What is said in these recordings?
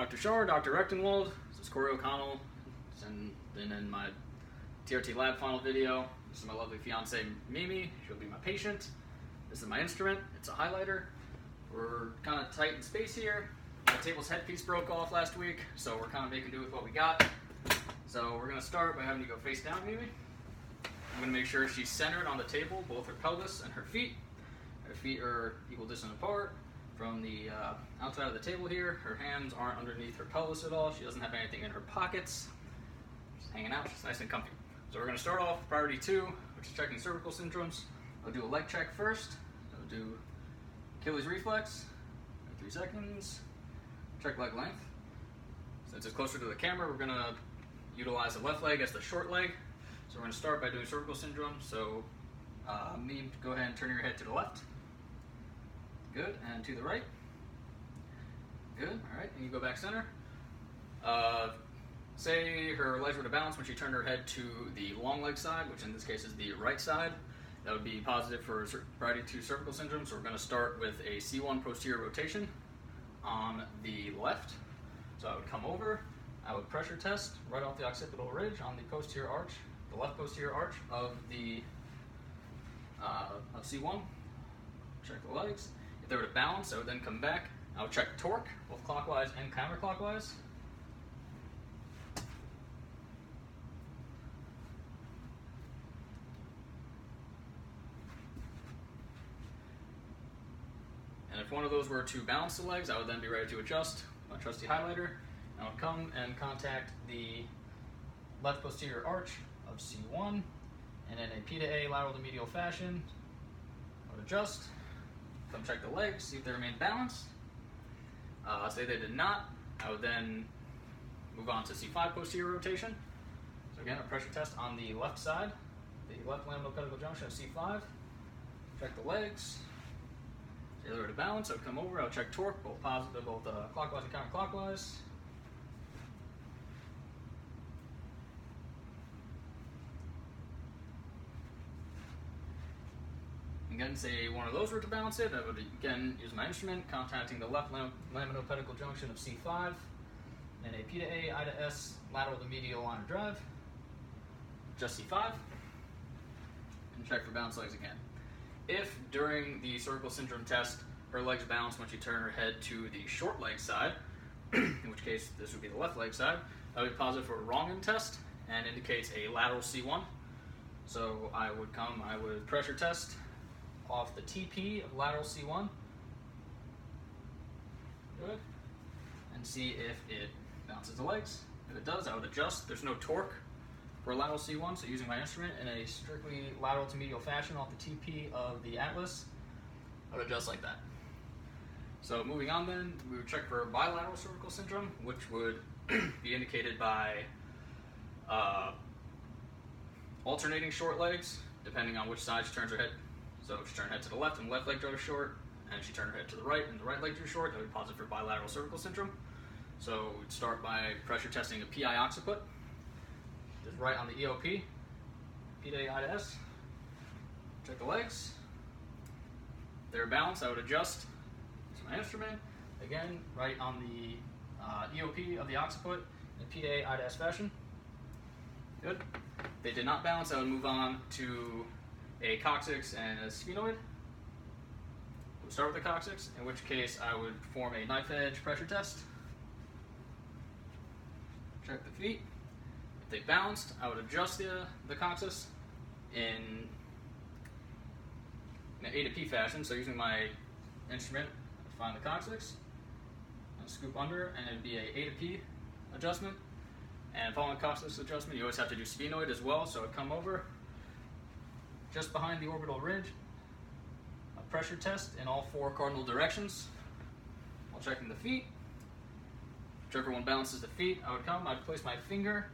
Dr. Shar, Dr. Rectanwald. This is Cory OConnell. And then in my TRT Lab Final video, this is my lovely fiance Mimi. She'll be my patient. This is my instrument. It's a highlighter. We're kind of tight in space here. My table's headpiece broke off last week, so we're kind of making do with what we got. So we're going to start by having you go face down, Mimi. I'm going to make sure she's centered on the table, both her pelvis and her feet. Her feet are equal distance apart from the outside of the table here. Her hands aren't underneath her pelvis at all. She doesn't have anything in her pockets. She's hanging out. She's nice and comfy. So we're going to start off with priority 2, which is checking cervical syndromes. I'll do a leg check first. I'll do Achilles reflex, 3 seconds. Check leg length. Since it's closer to the camera, we're going to utilize the left leg as the short leg. So we're going to start by doing cervical syndrome. So Mimi, go ahead and turn your head to the left. Good, and to the right. Good, all right, and you go back center. Say her legs were to balance when she turned her head to the long leg side, which in this case is the right side. That would be positive for priority 2 cervical syndrome. So we're going to start with a C1 posterior rotation on the left. So I would come over, I would pressure test right off the occipital ridge on the posterior arch, the left posterior arch of the of C1. Check the legs. If they were to balance, I would then come back. I would check torque, both clockwise and counterclockwise. And if one of those were to balance the legs, I would then be ready to adjust my trusty highlighter. I would come and contact the left posterior arch of C1, and in a P to A lateral to medial fashion, I would adjust, come check the legs, see if they remain balanced. Say they did not, I would then move on to C5 posterior rotation. So again, a pressure test on the left side, the left lamino-pedicle junction of C5. Check the legs. Say they were to balance, I would come over, I would check torque, both positive, both clockwise and counterclockwise. Again, say one of those were to balance it, I would again use my instrument, contacting the left lamino-pedicle junction of C5, and a P to A, I to S, lateral to medial line of drive, just C5, and check for balance legs again. If during the cervical syndrome test, her legs balance when she turned her head to the short leg side, in which case this would be the left leg side, that would be positive for a wrong end test and indicates a lateral C1. So I would pressure test off the TP of lateral C1. Good. And see if it bounces the legs. If it does, I would adjust. There's no torque for lateral C1, so using my instrument in a strictly lateral to medial fashion off the TP of the atlas, I would adjust like that. So moving on then, we would check for bilateral cervical syndrome, which would be indicated by alternating short legs, depending on which side she turns her head. So if she turned her head to the left and the left leg drew short, and she turned her head to the right and the right leg drew short, that would be positive for bilateral cervical syndrome. So we'd start by pressure testing a PI occiput, just right on the EOP, P to A, I to S. Check the legs. If they're balanced, I would adjust to my instrument. Again, right on the EOP of the occiput in P to A, I to S fashion. Good. If they did not balance, I would move on to a coccyx and a sphenoid. We'll start with the coccyx, in which case I would perform a knife edge pressure test. Check the feet. If they balanced, I would adjust the coccyx in an A to P fashion. So using my instrument, I'd find the coccyx, and scoop under, and it'd be a to P adjustment. And following coccyx adjustment, you always have to do sphenoid as well. So I'd come over just behind the orbital ridge, a pressure test in all 4 cardinal directions while checking the feet. Whichever one balances the feet, I would come, I'd place my finger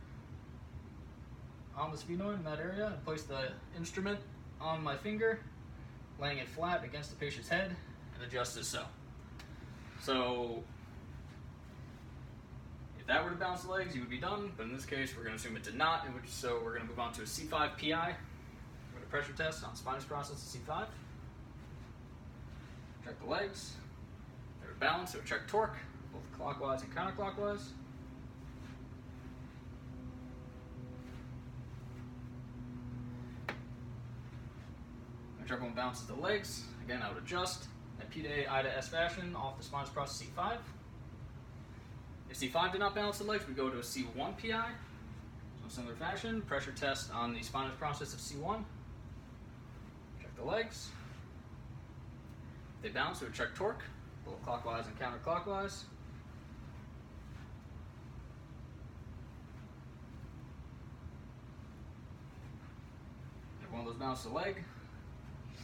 on the sphenoid in that area, and place the instrument on my finger, laying it flat against the patient's head, and adjust as so. So if that were to balance the legs, you would be done, but in this case, we're going to assume it did not, so we're going to move on to a C5 PI. A pressure test on spinous process of C5. Check the legs. They were balanced, so check torque, both clockwise and counterclockwise. Whichever one bounces the legs, again I would adjust in P to A, I to S fashion off the spinous process C5. If C5 did not balance the legs, we go to a C1 PI. So similar fashion, pressure test on the spinous process of C1. Check the legs. If they bounce, we would check torque, both clockwise and counterclockwise. If one of those bounces the leg,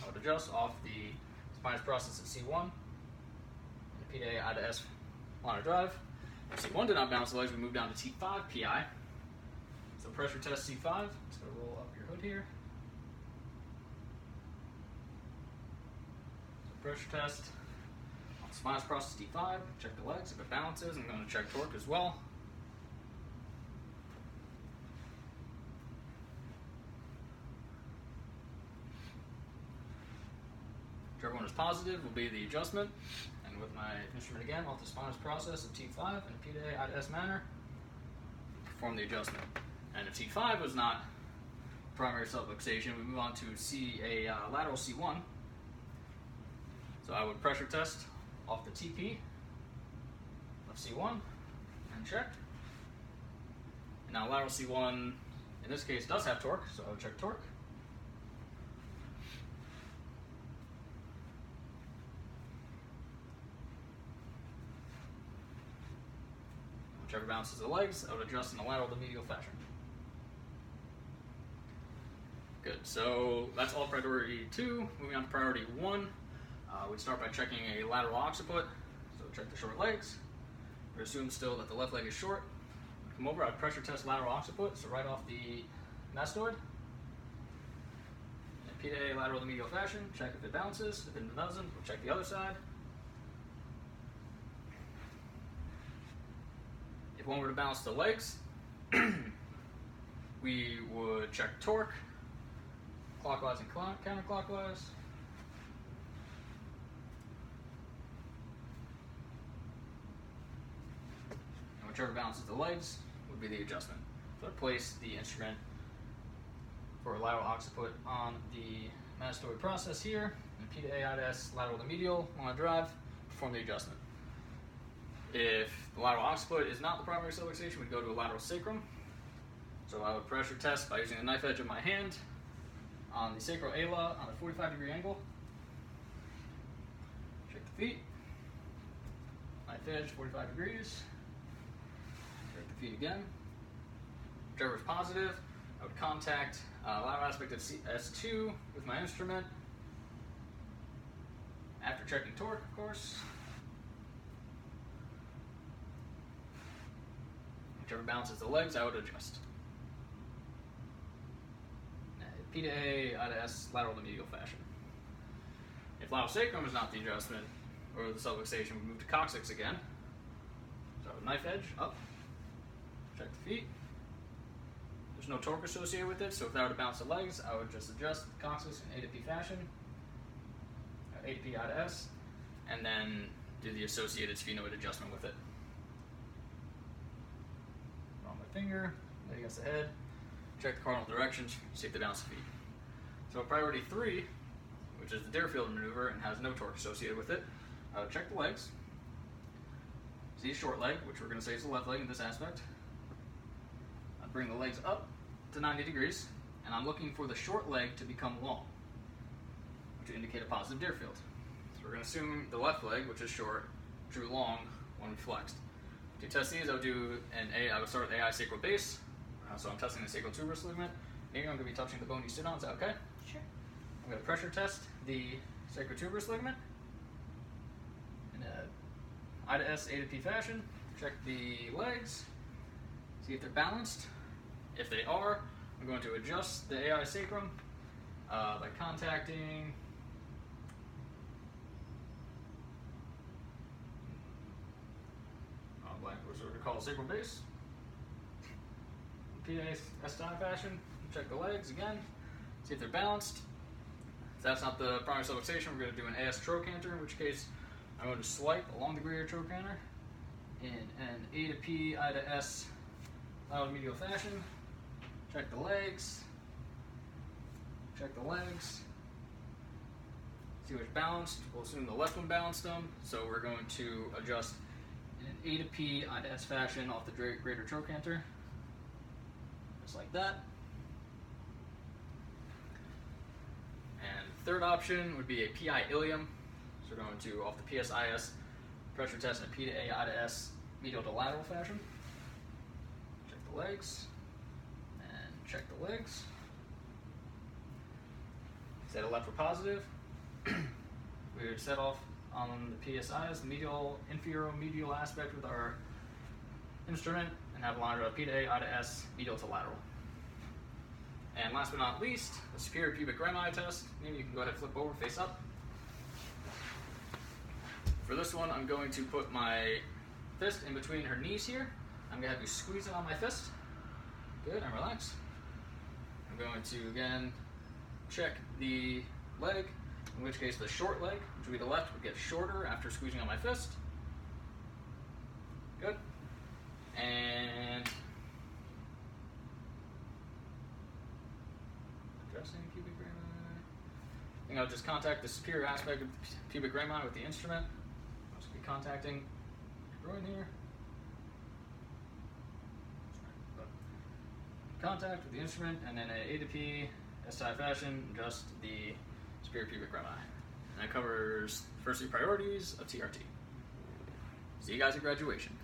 I would adjust off the spinous process of C1, and P to A, I to S line of drive. If C1 did not bounce the legs, we move down to T5 PI. So pressure test C5, just gonna roll up your hood here. So pressure test on the spinous process T5, check the legs. If it balances, I'm gonna check torque as well. Whichever one is positive will be the adjustment. And with my instrument again, off the spinous process of T5 in a P to A, I to S manner, perform the adjustment. And if T5 was not primary subluxation, we move on to lateral C1. So I would pressure test off the TP of C1 and check. And now lateral C1 in this case does have torque, so I would check torque. Whichever bounces the legs, I would adjust in a lateral to medial fashion. Good, so that's all priority 2. Moving on to priority 1, we'd start by checking a lateral occiput. So check the short legs. We assume still that the left leg is short. Come over, I'd pressure test lateral occiput, so right off the mastoid. And P to A, lateral to medial fashion, check if it bounces. If it doesn't, we'll check the other side. If one were to bounce the legs, we would check torque, clockwise and counterclockwise. And whichever bounces the legs would be the adjustment. So I'd place the instrument for a lateral occiput on the mastoid process here, and P to A, I to S, lateral to medial on a drive, perform the adjustment. If the lateral occiput is not the primary subluxation, we'd go to a lateral sacrum. So I would pressure test by using the knife edge of my hand on the sacral ala on a 45-degree angle. Check the feet. Knife edge, 45 degrees. Check the feet again. Whichever is positive, I would contact lateral aspect of S2 with my instrument. After checking torque, of course. Whichever bounces the legs, I would adjust. P to A, I to S, lateral to medial fashion. If lateral sacrum is not the adjustment, or the subluxation, we move to coccyx again. So knife edge, up. Check the feet. There's no torque associated with it, so if I were to bounce the legs, I would just adjust the coccyx in A to P fashion. A to P, I to S, and then do the associated sphenoid adjustment with it. On my finger, lay against the head. Check the cardinal directions, see if they bounce the feet. So priority 3, which is the Deerfield maneuver and has no torque associated with it, I would check the legs. See a short leg, which we're going to say is the left leg in this aspect. I'd bring the legs up to 90 degrees, and I'm looking for the short leg to become long, which would indicate a positive Deerfield. So we're going to assume the left leg, which is short, drew long when we flexed. To test these, I would start with AI sacral base. So I'm testing the sacral tuberous ligament. Maybe I'm going to be touching the bone you sit on. Is that okay? Sure. I'm going to pressure test the sacral tuberous ligament in a I to S, A to P fashion. Check the legs. See if they're balanced. If they are, I'm going to adjust the AI sacrum by contacting what's what we call sacral base. PA S-time fashion. Check the legs again. See if they're balanced. If that's not the primary subluxation, we're going to do an AS trochanter, in which case I'm going to swipe along the greater trochanter in an A to P, I to S lateral medial fashion. Check the legs. Check the legs. See which balanced. We'll assume the left one balanced them, so we're going to adjust in an A to P, I to S fashion off the greater trochanter. Just like that. And third option would be a PI ilium. So we're going to, off the PSIS pressure test in a P to A, I to S medial to lateral fashion. Check the legs. And check the legs. Set a left for positive. We would set off on the PSIs, the medial, inferior-medial aspect with our instrument, and have a line of P to A, I to S, medial to lateral. And last but not least, the superior pubic rami test. Maybe you can go ahead and flip over, face up. For this one, I'm going to put my fist in between her knees here. I'm going to have you squeeze it on my fist. Good, and relax. I'm going to, again, check the leg, in which case the short leg, which would be the left, would get shorter after squeezing on my fist. Good. And addressing pubic rami. I think I'll just contact the superior aspect of the pubic rami with the instrument. I'll just be contacting the groin here. Contact with the instrument, and then a to P, SI fashion, adjust the superior pubic rami. And that covers first three priorities of TRT. See you guys at graduation.